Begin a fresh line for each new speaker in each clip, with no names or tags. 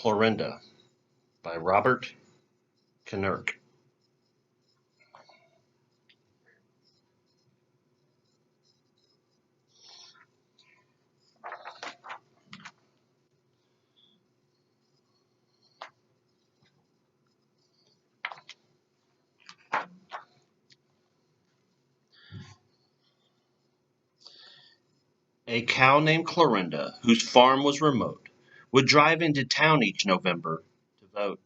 Clorinda by Robert Knirk. A cow named Clorinda, whose farm was remote, would drive into town each November to vote.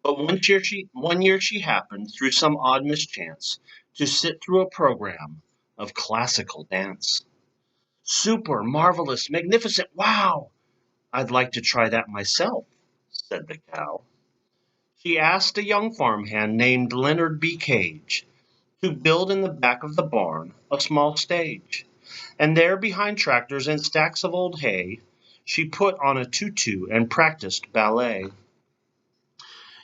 But one year she happened, through some odd mischance, to sit through a program of classical dance. Super, marvelous, magnificent, wow! I'd like to try that myself, said the cow. She asked a young farmhand named Leonard B. Cage to build in the back of the barn a small stage, and there behind tractors and stacks of old hay, she put on a tutu and practiced ballet.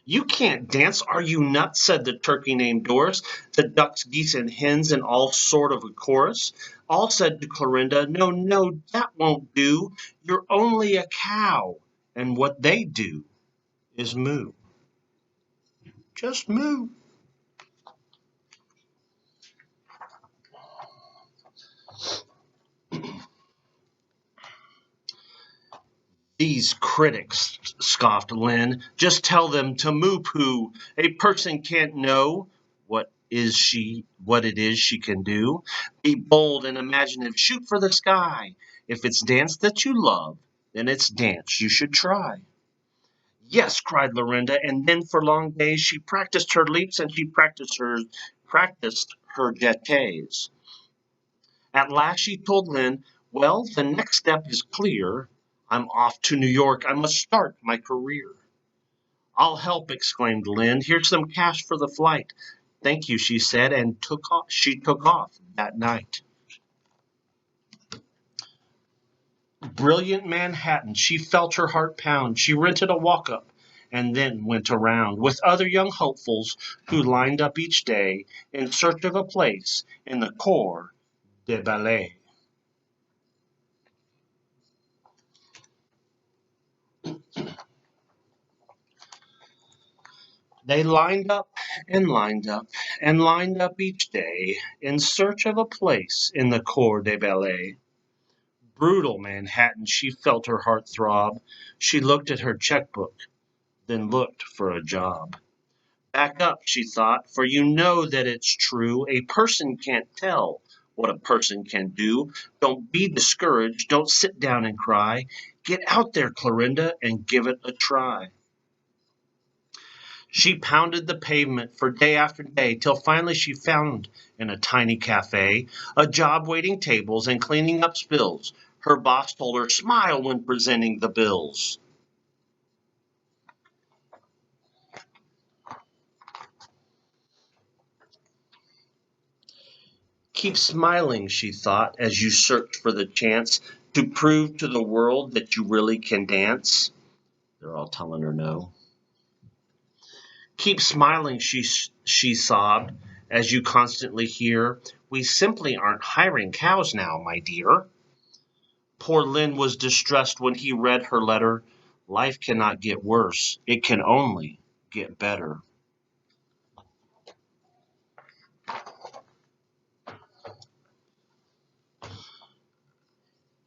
You can't dance, are you nuts? Said the turkey named Doris, the ducks, geese, and hens, and all sort of a chorus. All said to Clorinda, no, no, that won't do. You're only a cow, and what they do is moo. Just moo. These critics, scoffed Lynn, just tell them to moo-poo. A person can't know what it is she can do. Be bold and imaginative, shoot for the sky. If it's dance that you love, then it's dance you should try. Yes, cried Lorinda, and then for long days she practiced her leaps and she practiced her jetés. At last she told Lynn, well, the next step is clear. I'm off to New York. I must start my career. I'll help, exclaimed Lynn. Here's some cash for the flight. Thank you, she said, and she took off that night. Brilliant Manhattan, she felt her heart pound. She rented a walk-up and then went around with other young hopefuls who lined up each day in search of a place in the corps de ballet. They lined up and lined up and lined up each day in search of a place in the corps de ballet. Brutal Manhattan, she felt her heart throb. She looked at her checkbook, then looked for a job. Back up, she thought, for you know that it's true. A person can't tell what a person can do. Don't be discouraged. Don't sit down and cry. Get out there, Clorinda, and give it a try. She pounded the pavement for day after day till finally she found in a tiny cafe a job waiting tables and cleaning up spills. Her boss told her, smile when presenting the bills. Keep smiling, she thought, as you search for the chance to prove to the world that you really can dance. They're all telling her no. Keep smiling, she sobbed, as you constantly hear. We simply aren't hiring cows now, my dear. Poor Lynn was distressed when he read her letter. Life cannot get worse. It can only get better.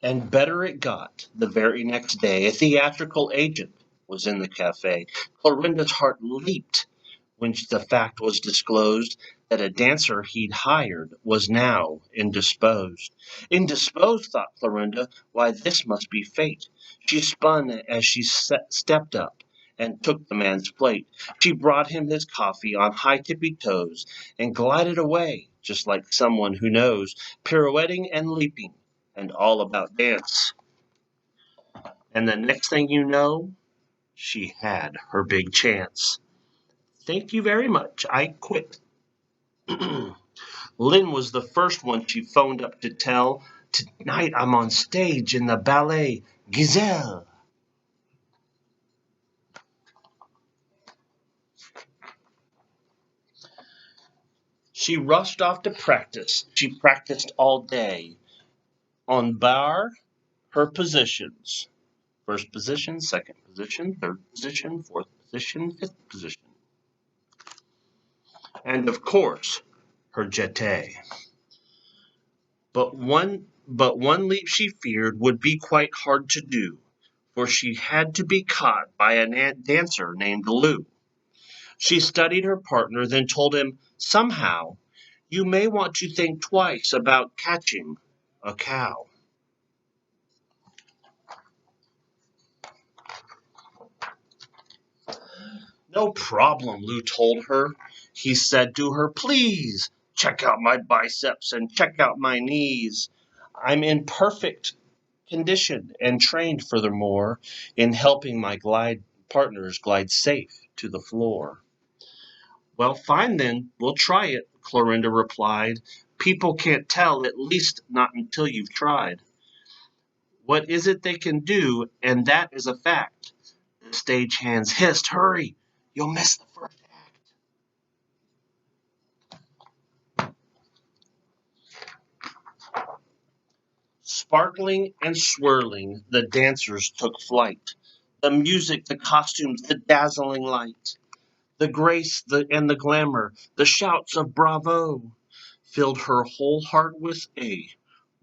And better it got the very next day. A theatrical agent was in the cafe. Clorinda's heart leaped when the fact was disclosed that a dancer he'd hired was now indisposed. Indisposed, thought Clorinda, why this must be fate. She spun as she stepped up and took the man's plate. She brought him his coffee on high tippy toes and glided away just like someone who knows, pirouetting and leaping and all about dance. And the next thing you know, she had her big chance. Thank you very much. I quit. Lynn was the first one she phoned up to tell. Tonight I'm on stage in the ballet Gazelle. She rushed off to practice. She practiced all day. On bar, her positions. First position, second position, third position, fourth position, fifth position. And of course, her jeté. But one leap she feared would be quite hard to do, for she had to be caught by a dancer named Lou. She studied her partner, then told him, "Somehow, you may want to think twice about catching a cow." "No problem," Lou told her. He said to her, "Please, check out my biceps and check out my knees. I'm in perfect condition and trained furthermore in helping my glide partners glide safe to the floor." "Well, fine then, we'll try it," Clorinda replied. "People can't tell, at least not until you've tried. What is it they can do, and that is a fact." The stage hands hissed, "Hurry, you'll miss the first act." Sparkling and swirling, the dancers took flight. The music, the costumes, the dazzling light, the grace and the glamour, the shouts of bravo, filled her whole heart with a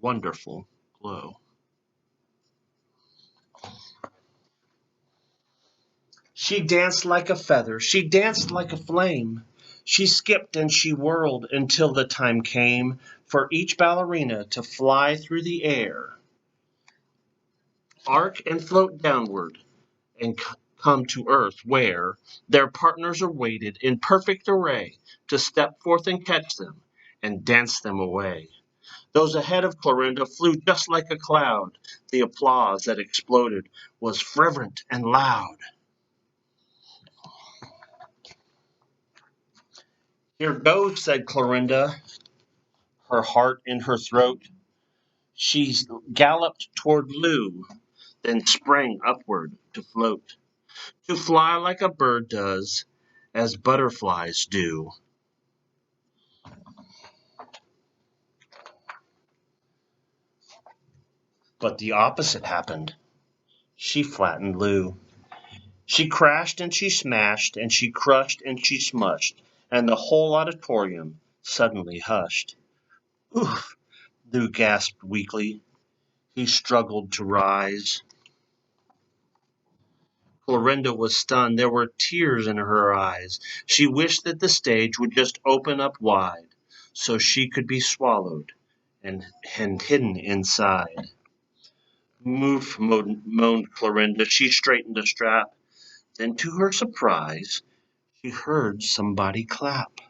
wonderful glow. She danced like a feather, she danced like a flame. She skipped and she whirled until the time came for each ballerina to fly through the air, arc and float downward, and come to earth where their partners awaited in perfect array to step forth and catch them and dance them away. Those ahead of Clorinda flew just like a cloud. The applause that exploded was fervent and loud. "Here goes," said Clorinda, her heart in her throat. She galloped toward Lou, then sprang upward to float, to fly like a bird does, as butterflies do. But the opposite happened. She flattened Lou. She crashed and she smashed and she crushed and she smushed, and the whole auditorium suddenly hushed. "Oof," Lou gasped weakly. He struggled to rise. Clorinda was stunned. There were tears in her eyes. She wished that the stage would just open up wide so she could be swallowed and hidden inside. "Moof," moaned Clorinda. She straightened a strap. Then, to her surprise, she heard somebody clap.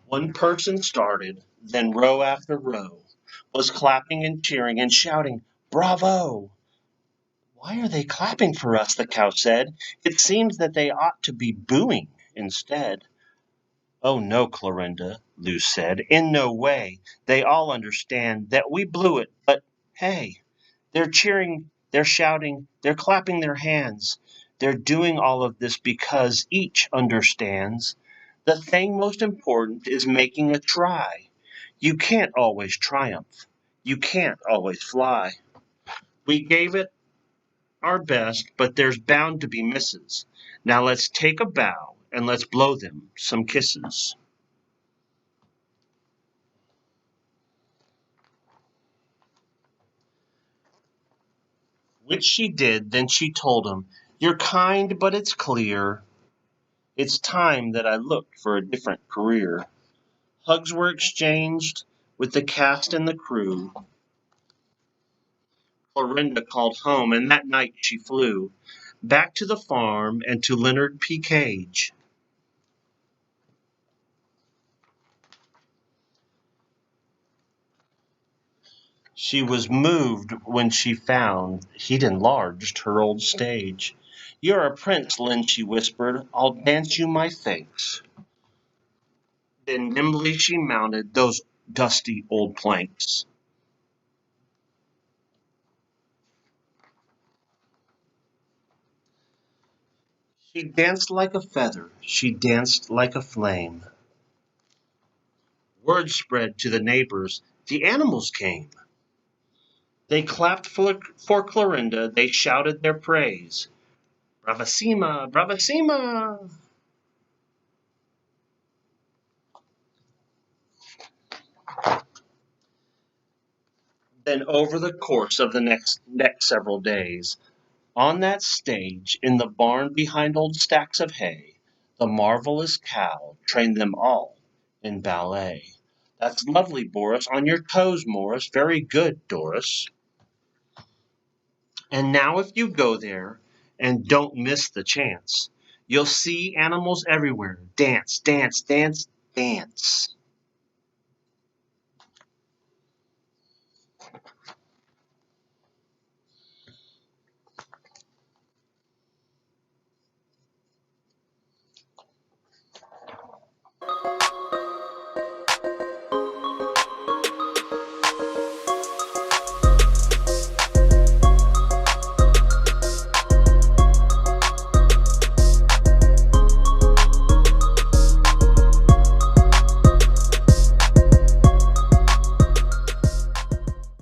One person started, then row after row was clapping and cheering and shouting, "Bravo!" "Why are they clapping for us?" the cow said. "It seems that they ought to be booing instead." "Oh no, Clorinda," Lou said, "in no way. They all understand that we blew it, but hey, they're cheering, they're shouting, they're clapping their hands. They're doing all of this because each understands the thing most important is making a try. You can't always triumph. You can't always fly. We gave it our best, but there's bound to be misses. Now let's take a bow and let's blow them some kisses." Which she did, then she told him, "You're kind, but it's clear. It's time that I looked for a different career." Hugs were exchanged with the cast and the crew. Clorinda called home, and that night she flew back to the farm and to Leonard P. Cage. She was moved when she found he'd enlarged her old stage. "You're a prince, Lynn," she whispered. "I'll dance you my thanks." Then nimbly she mounted those dusty old planks. She danced like a feather, she danced like a flame. Word spread to the neighbors, The animals came. They clapped for Clorinda, they shouted their praise. Bravissima, bravissima! Then over the course of the next several days, on that stage in the barn behind old stacks of hay, the marvelous cow trained them all in ballet. That's lovely, Boris. On your toes, Morris. Very good, Doris. And now if you go there, and don't miss the chance, you'll see animals everywhere. Dance, dance, dance, dance.